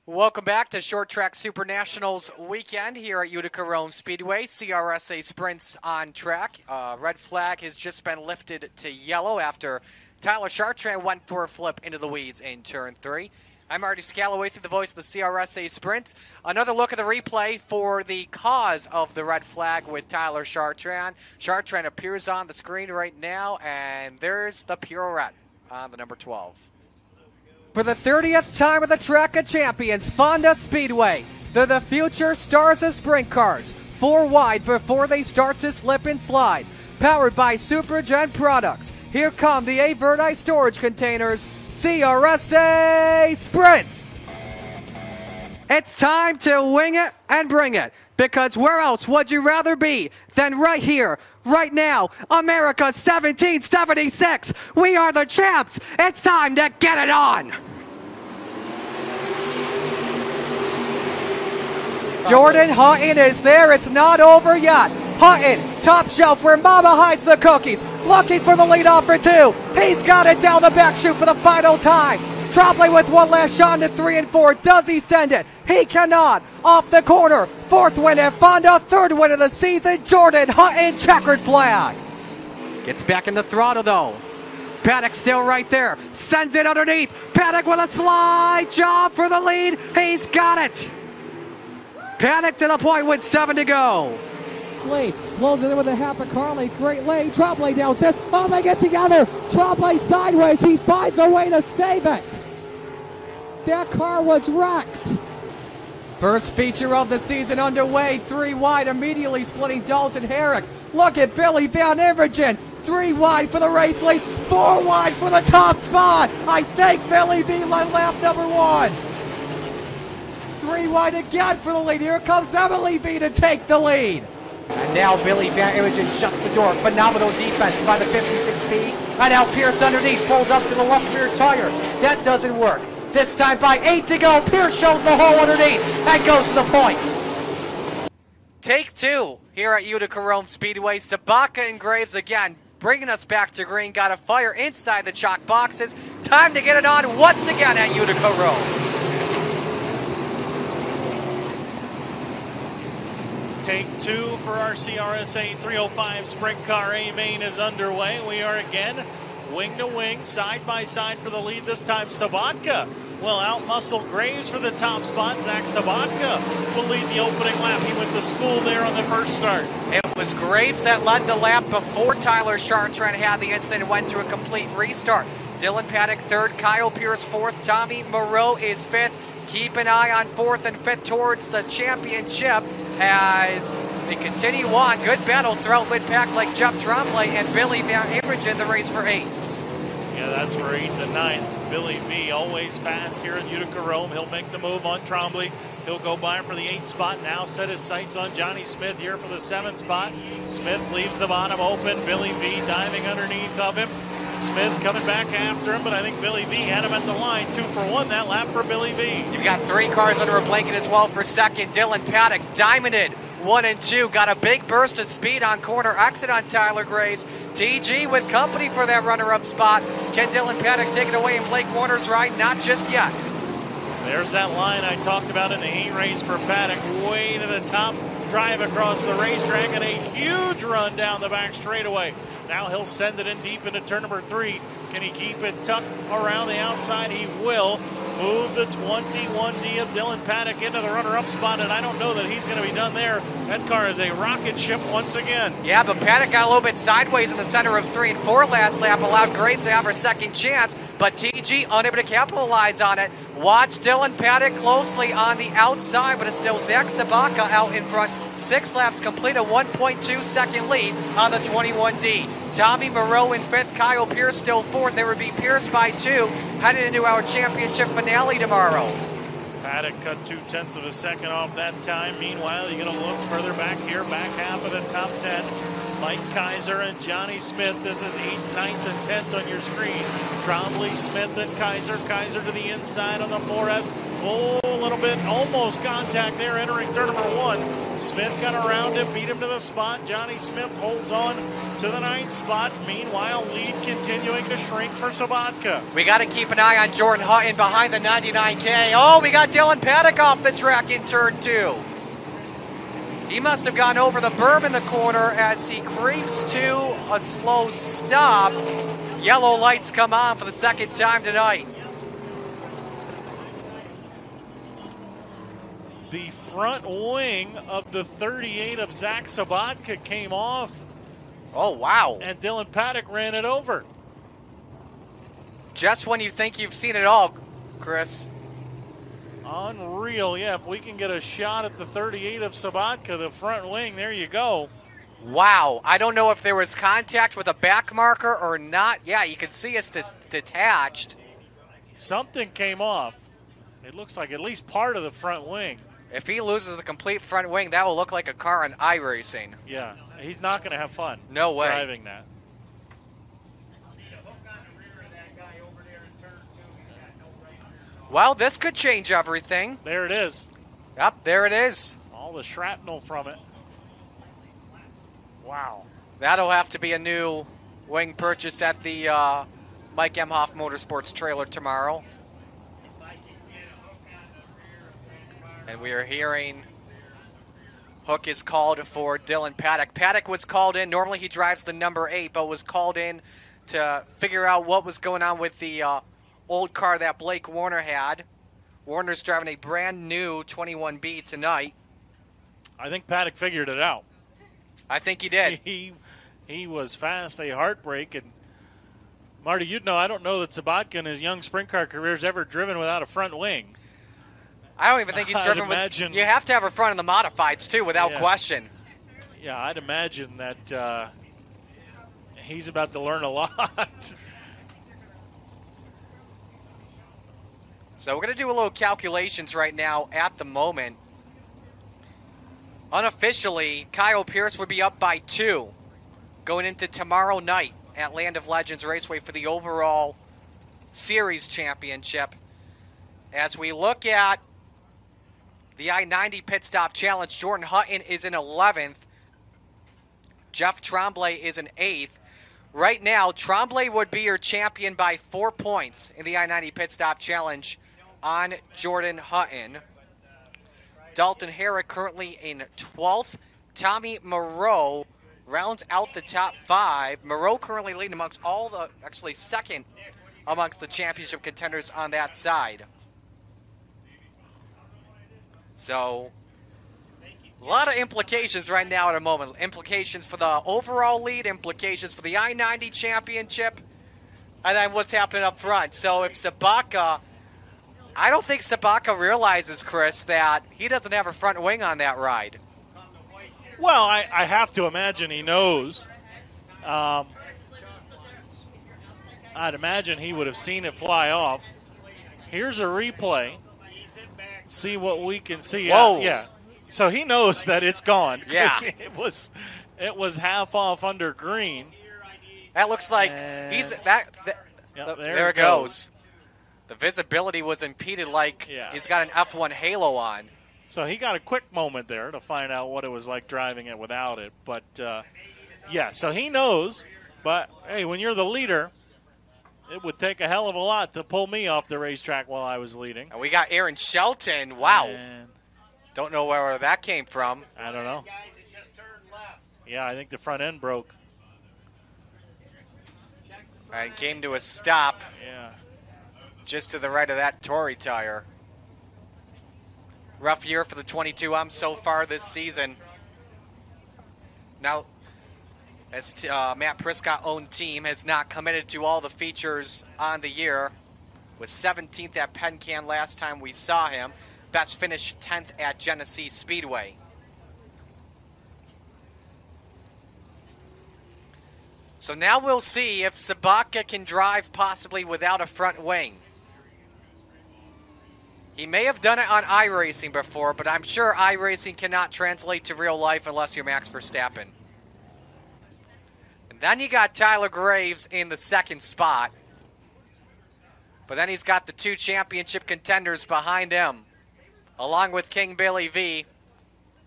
Welcome back to Short Track Super Nationals weekend here at Utica Rome Speedway. CRSA Sprints on track. Red flag has just been lifted to yellow after Tyler Chartrand went for a flip into the weeds in turn 3. I'm Marty Czekala through the voice of the CRSA Sprints. Another look at the replay for the cause of the red flag with Tyler Chartrand. Chartrand appears on the screen right now, and there's the pirouette on the number 12. For the 30th time at the Track of Champions, Fonda Speedway, they're the future stars of sprint cars. 4 wide before they start to slip and slide. Powered by Supergen products. Here come the Averti storage containers, CRSA Sprints. It's time to wing it and bring it, because where else would you rather be than right here, right now? America 1776. We are the champs. It's time to get it on. Jordan Hutton is there. It's not over yet. Hutton, top shelf where Mama hides the cookies. Looking for the lead off for 2. He's got it down the back chute for the final time. Trombley with one last shot into 3 and 4. Does he send it? He cannot. Off the corner. 4th win at Fonda. 3rd win of the season. Jordan Hutton, checkered flag. Gets back in the throttle though. Paddock still right there. Sends it underneath. Paddock with a slide job for the lead. He's got it. Paddock to the point with 7 to go. Lead, blows it in with a half a Carly, great lane, Trombley down, says, oh, they get together, Trombley sideways, he finds a way to save it. That car was wrecked. First feature of the season underway, 3 wide, immediately splitting Dalton Herrick. Look at Billy Van Evergen, 3 wide for the race lead, 4 wide for the top spot. I think Billy V on lap number 1. 3 wide again for the lead, here comes Emily V to take the lead. And now Billy Van Evergen shuts the door. Phenomenal defense by the 56P. And now Pierce underneath pulls up to the left rear tire. That doesn't work. This time by 8 to go. Pierce shows the hole underneath and goes to the point. Take 2 here at Utica Rome Speedway. Sobotka and Graves again bringing us back to green. Got a fire inside the chalk boxes. Time to get it on once again at Utica Rome. Take 2 for our CRSA 305 sprint car. A main is underway. We are again wing to wing, side by side for the lead. This time Sobotka will outmuscle Graves for the top spot. Zach Sobotka will lead the opening lap. He went to school there on the first start. It was Graves that led the lap before Tyler Chartrand had the incident and went to a complete restart. Dylan Paddock 3rd, Kyle Pierce 4th, Tommy Moreau is 5th. Keep an eye on 4th and 5th towards the championship as they continue on. Good battles throughout mid-pack like Jeff Trombley and Billy Van Evergen in the race for 8th. Yeah, that's for 8th and 9th. Billy V always fast here at Utica Rome. He'll make the move on Trombley. He'll go by for the 8th spot. Now set his sights on Johnny Smith here for the 7th spot. Smith leaves the bottom open. Billy V diving underneath of him. Smith coming back after him, but I think Billy V had him at the line. 2 for 1 that lap for Billy V. You've got 3 cars under a blanket as well for 2nd. Dylan Paddock diamonded 1 and 2. Got a big burst of speed on corner exit on Tyler Graves. TG with company for that runner-up spot. Can Dylan Paddock take it away and Blake Warner's ride? Not just yet. There's that line I talked about in the heat race for Paddock. Way to the top, drive across the racetrack, and a huge run down the back straightaway. Now he'll send it in deep into turn number 3. Can he keep it tucked around the outside? He will. Move the 21D of Dylan Paddock into the runner-up spot, and I don't know that he's going to be done there. That car is a rocket ship once again. Yeah, but Paddock got a little bit sideways in the center of 3 and 4 last lap, allowed Graves to have her second chance, but TG unable to capitalize on it. Watch Dylan Paddock closely on the outside, but it's still Zach Sobotka out in front. 6 laps complete, a 1.2 second lead on the 21D. Tommy Moreau in 5th, Kyle Pierce still 4th. There would be Pierce by 2, headed into our championship finale tomorrow. Paddock cut 0.2 of a second off that time. Meanwhile, you're going to look further back here, back half of the top 10. Mike Kaiser and Johnny Smith. This is 8th, 9th, and 10th on your screen. Trombley, Smith, and Kaiser. Kaiser to the inside on the 4S. Oh, a little bit, almost contact there entering turn number 1. Smith got around him, beat him to the spot. Johnny Smith holds on to the 9th spot. Meanwhile, lead continuing to shrink for Sobotka. We got to keep an eye on Jordan Hutton behind the 99K. Oh, we got Dylan Paddock off the track in turn 2. He must have gone over the berm in the corner as he creeps to a slow stop. Yellow lights come on for the second time tonight. The front wing of the 38 of Zach Sobotka came off. Oh, wow. And Dylan Paddock ran it over. Just when you think you've seen it all, Chris. Unreal. Yeah, if we can get a shot at the 38 of Sobotka, the front wing, there you go. Wow. I don't know if there was contact with a back marker or not. Yeah, you can see it's detached. Something came off. It looks like at least part of the front wing. If he loses the complete front wing, that will look like a car in iRacing. Yeah, he's not going to have fun. No way. Driving that. Well, this could change everything. There it is. Yep, there it is. All the shrapnel from it. Wow. That'll have to be a new wing purchased at the Mike Emhoff Motorsports trailer tomorrow. And we are hearing hook is called for Dylan Paddock. Paddock was called in. Normally he drives the number 8, but was called in to figure out what was going on with the old car that Blake Warner had. Warner's driving a brand new 21B tonight. I think Paddock figured it out. I think he did. He was fast, a heartbreak. And Marty, you'd know, I don't know that Sobotka in his young sprint car career has ever driven without a front wing. I don't even think he's driven with. You have to have a front in the modifieds too, without question. Yeah, I'd imagine that he's about to learn a lot. So we're going to do a little calculations right now at the moment. Unofficially, Kyle Pierce would be up by 2 going into tomorrow night at Land of Legends Raceway for the overall series championship. As we look at the I-90 Pit Stop Challenge, Jordan Hutton is in 11th. Jeff Tremblay is in 8th. Right now, Tremblay would be your champion by 4 points in the I-90 Pit Stop Challenge on Jordan Hutton. Dalton Herrick currently in 12th. Tommy Moreau rounds out the top 5. Moreau currently leading amongst all the, actually second amongst the championship contenders on that side. So, a lot of implications right now at the moment. Implications for the overall lead, implications for the I-90 championship, and then what's happening up front. So if Sobotka, I don't think Sobotka realizes, Chris, that he doesn't have a front wing on that ride. Well, I have to imagine he knows. I'd imagine he would have seen it fly off. Here's a replay. See what we can see. Whoa. Yeah. So he knows that it's gone. Yeah. It was half off under green. That looks like he's that. Yep, there it goes. The visibility was impeded like he's got an F1 halo on. So he got a quick moment there to find out what it was like driving it without it. But, yeah, so he knows. But, hey, when you're the leader, it would take a hell of a lot to pull me off the racetrack while I was leading. And we got Aaron Shelton. Wow. And don't know where that came from. I don't know. Yeah, I think the front end broke. And came to a stop. Yeah. Just to the right of that Tory tire. Rough year for the 22M so far this season. Now, as Matt Prescott-owned team has not committed to all the features on the year. Was 17th at Penn Can last time we saw him. Best finish 10th at Genesee Speedway. So now we'll see if Sobotka can drive possibly without a front wing. He may have done it on iRacing before, but I'm sure iRacing cannot translate to real life unless you're Max Verstappen. And then you got Tyler Graves in the second spot. But then he's got the 2 championship contenders behind him, along with King Billy V.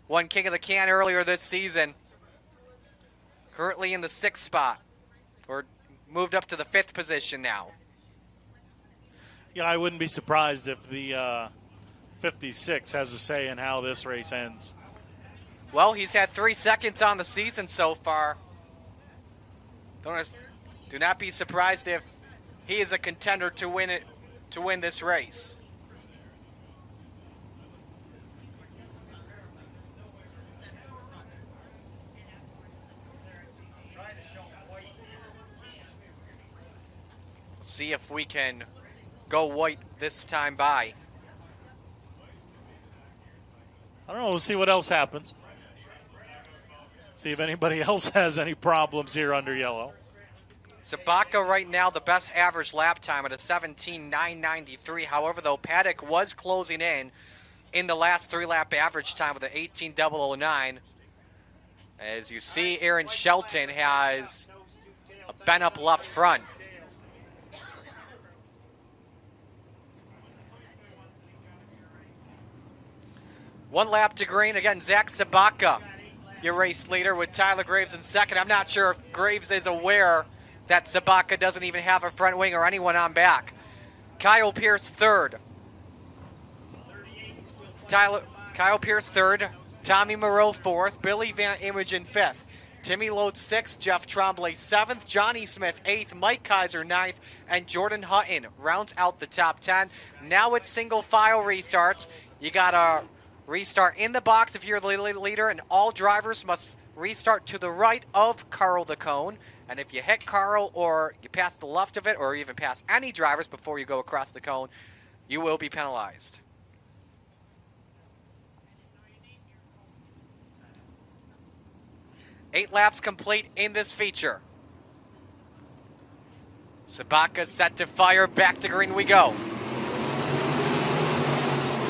won King of the Can earlier this season. Currently in the 6th spot, or moved up to the 5th position now. Yeah, I wouldn't be surprised if the 56 has a say in how this race ends. Well, he's had 3 seconds on the season so far. Do not be surprised if he is a contender to win this race. See if we can go white this time by. I don't know. We'll see what else happens. See if anybody else has any problems here under yellow. Sobotka right now the best average lap time at a 17.993. However, though, Paddock was closing in the last 3-lap average time with an 18.009. As you see, Aaron Shelton has a bent up left front. One lap to green. Again, Zach Sobotka, your race leader, with Tyler Graves in second. I'm not sure if Graves is aware that Sobotka doesn't even have a front wing or anyone on back. Kyle Pierce third. Kyle Pierce third. Tommy Moreau fourth. Billy Van Imogen fifth. Timmy Loade sixth. Jeff Tremblay seventh. Johnny Smith eighth. Mike Kaiser ninth. And Jordan Hutton rounds out the top 10. Now it's single file restarts. You got a restart in the box if you're the leader, and all drivers must restart to the right of Carl the cone. And if you hit Carl or you pass the left of it or even pass any drivers before you go across the cone, you will be penalized. Eight laps complete in this feature. Sobotka set to fire. Back to green we go.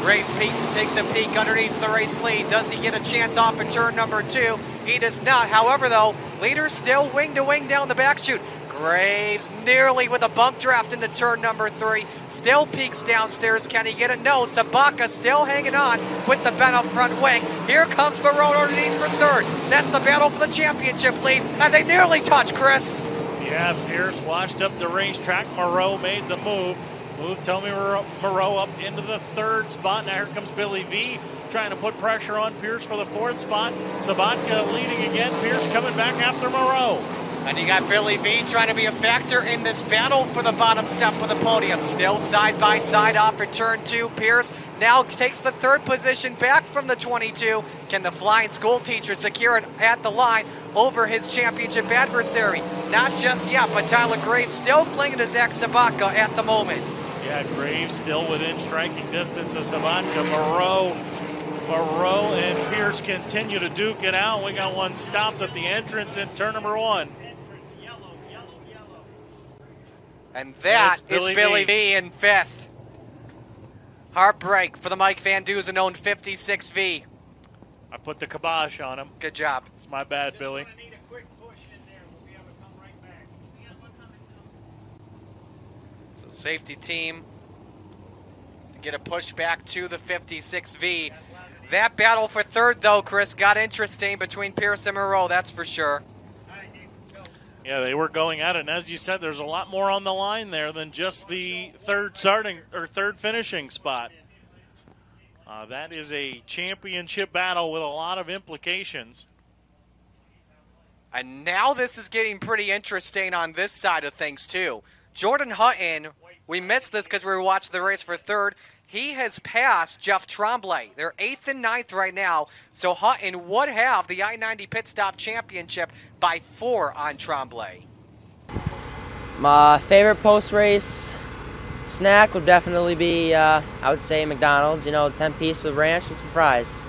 Graves takes a peek underneath the race lead. Does he get a chance off in turn number 2? He does not. However, though, leader still wing to wing down the back chute. Graves nearly with a bump draft into turn number 3. Still peeks downstairs. Can he get it? No. Sobotka still hanging on with the bent up front wing. Here comes Moreau underneath for third. That's the battle for the championship lead. And they nearly touch, Chris. Yeah, Pierce washed up the racetrack. Moreau made the move. Moved Tommy Moreau up into the 3rd spot. Now here comes Billy V trying to put pressure on Pierce for the 4th spot. Sobotka leading again. Pierce coming back after Moreau. And you got Billy V trying to be a factor in this battle for the bottom step of the podium. Still side by side off at turn 2. Pierce now takes the 3rd position back from the 22. Can the flying school teacher secure it at the line over his championship adversary? Not just yet, but Tyler Graves still clinging to Zach Sobotka at the moment. Yeah, Graves still within striking distance of Sobotka. Moreau and Pierce continue to duke it out. We got one stopped at the entrance in turn number 1. And that is Billy V in 5th. Heartbreak for the Mike Van Duzen owned 56V. I put the kibosh on him. Good job. It's my bad, Billy. So safety team to get a push back to the 56V. That battle for 3rd, though, Chris, got interesting between Pierce and Moreau, that's for sure. Yeah, they were going at it, and as you said, there's a lot more on the line there than just the 3rd finishing spot. That is a championship battle with a lot of implications. And now this is getting pretty interesting on this side of things, too. Jordan Hutton, we missed this because we were watching the race for 3rd. He has passed Jeff Tremblay. They're 8th and 9th right now. So Hutton would have the I-90 Pit Stop Championship by 4 on Tremblay. My favorite post-race snack would definitely be, I would say, McDonald's. 10-piece with ranch and some fries.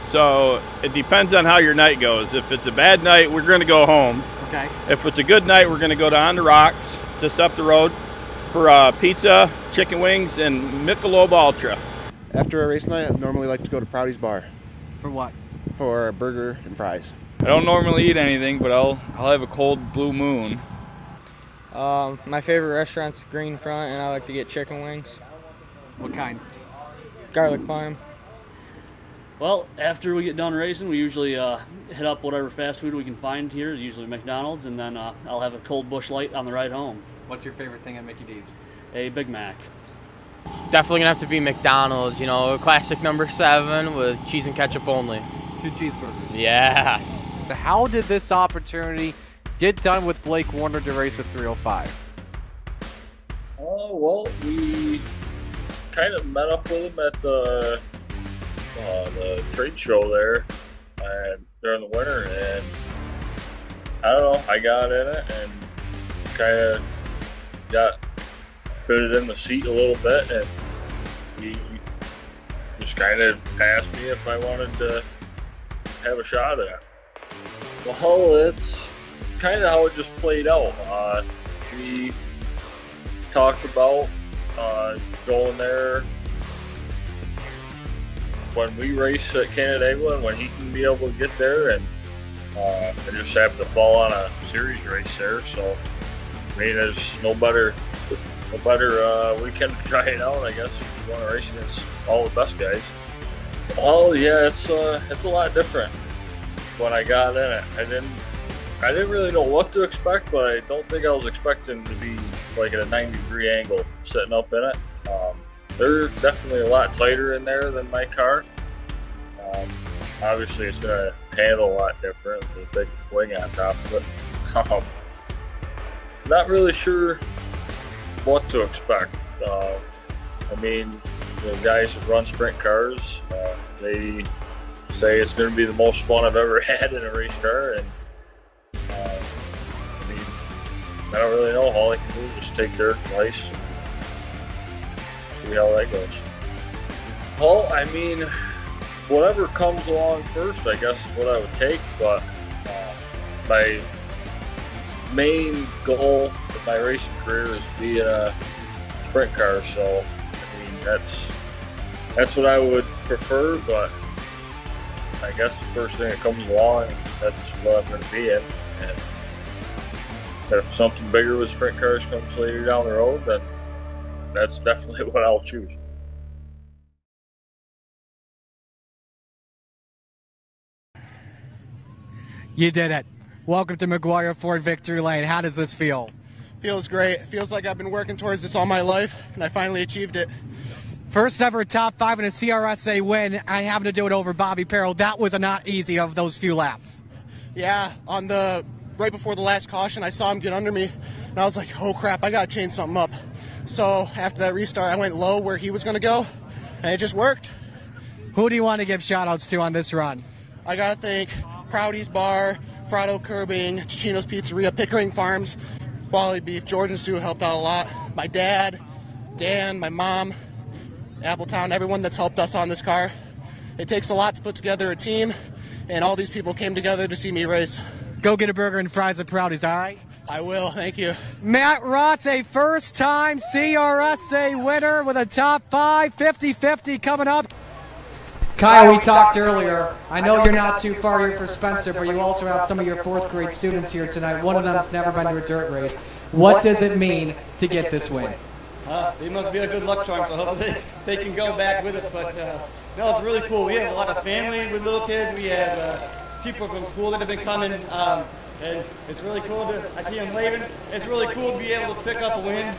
So it depends on how your night goes. If it's a bad night, we're going to go home. Okay. If it's a good night, we're going to go down to Rocks, just up the road, for pizza, chicken wings, and Michelob Ultra. After a race night, I normally like to go to Proudy's Bar. For what? For a burger and fries. I don't normally eat anything, but I'll have a cold Blue Moon. My favorite restaurant's Green Front, and I like to get chicken wings. What kind? Garlic parm. Well, after we get done racing, we usually hit up whatever fast food we can find here, usually McDonald's, and then I'll have a cold Busch Light on the ride home. What's your favorite thing at Mickey D's? A Big Mac. Definitely gonna have to be McDonald's, you know, classic number 7 with cheese and ketchup only. 2 cheeseburgers. Yes. How did this opportunity get done with Blake Warner to race at 305? Well, we kind of met up with him at the trade show there and during the winter, and I don't know, I got in it and kind of got fitted in the seat a little bit, and he just kind of asked me if I wanted to have a shot at it. Well, it's kind of how it just played out. We talked about going there when we race at Canandaigua and when he can be able to get there, and I just happened to fall on a series race there, so I mean, there's no better weekend to try it out, I guess, if you want to race against all the best guys. Oh yeah, it's a lot different. When I got in it, I didn't really know what to expect, but I don't think I was expecting to be like at a 90-degree angle sitting up in it. They're definitely a lot tighter in there than my car. Obviously, it's going to handle a lot different with a big wing on top of it. Not really sure what to expect. I mean, the guys that run sprint cars, they say it's going to be the most fun I've ever had in a race car, and I mean, I don't really know. All I can do is just take their advice and see how that goes. Well, I mean, whatever comes along first, I guess, is what I would take, but my main goal of my racing career is to be in a sprint car, so I mean, that's what I would prefer, but I guess the first thing that comes along, that's what I'm going to be in. And if something bigger with sprint cars comes later down the road, then that's definitely what I'll choose. You did it. Welcome to McGuire Ford Victory Lane. How does this feel? Feels great. It feels like I've been working towards this all my life, and I finally achieved it. First ever top 5 in a CRSA win. I having to do it over Bobby Peril. That was not easy of those few laps. Yeah, right before the last caution, I saw him get under me, and I was like, oh crap, I gotta change something up. So after that restart, I went low where he was gonna go, and it just worked. Who do you want to give shout outs to on this run? I gotta thank Proudy's Bar, Frado Curbing, Cicino's Pizzeria, Pickering Farms, Quality Beef, George and Sue helped out a lot. My dad, Dan, my mom, Appletown, everyone that's helped us on this car. It takes a lot to put together a team, and all these people came together to see me race. Go get a burger and fries at Proudy's, all right? I will, thank you. Matt Rott's a first-time CRSA winner with a top 5, 50-50 coming up. Kyle, we talked earlier. I know you're not too far here for Spencer, but you also have some of your 4th grade students here tonight. One of them's never been to a dirt race. What does it mean to get this win? They must be a good luck charm, so hopefully they can go back with us. But no, it's really cool. We have a lot of family with little kids. We have people from school that have been coming, and it's really cool I see them waving. It's really cool to be able to pick up a win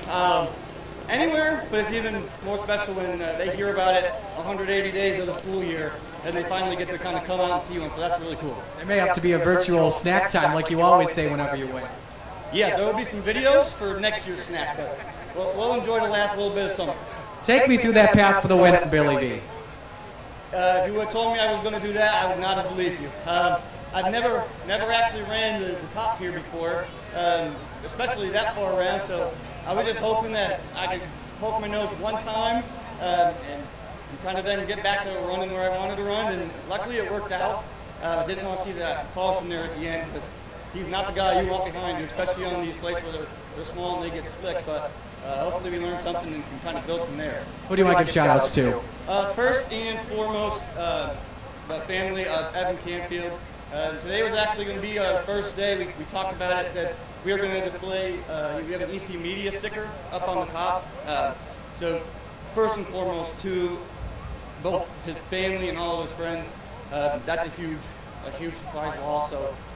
anywhere, but it's even more special when they hear about it 180 days of the school year, and they finally get to kind of come out and see one. So that's really cool. There may have to be a virtual snack time, like you always say whenever you win. Yeah, there will be some videos for next year's snack, but we'll enjoy the last little bit of summer. Take me through that pass for the win, Billy V. If you would have told me I was going to do that, I would not have believed you. I've never actually ran the top here before, especially that far around, so I was just hoping that I could poke my nose one time and kind of then get back to running where I wanted to run, and luckily it worked out. I didn't want to see that caution there at the end, because he's not the guy you want behind you, especially on these places where they're small and they get slick, but hopefully we learn something and can kind of build from there. Who do you want to give shout-outs to? First and foremost, the family of Evan Canfield. Today was actually going to be our first day. We talked about it, that we are going to display, we have an EC Media sticker up on the top. So first and foremost, to both his family and all of his friends. That's a huge surprise also.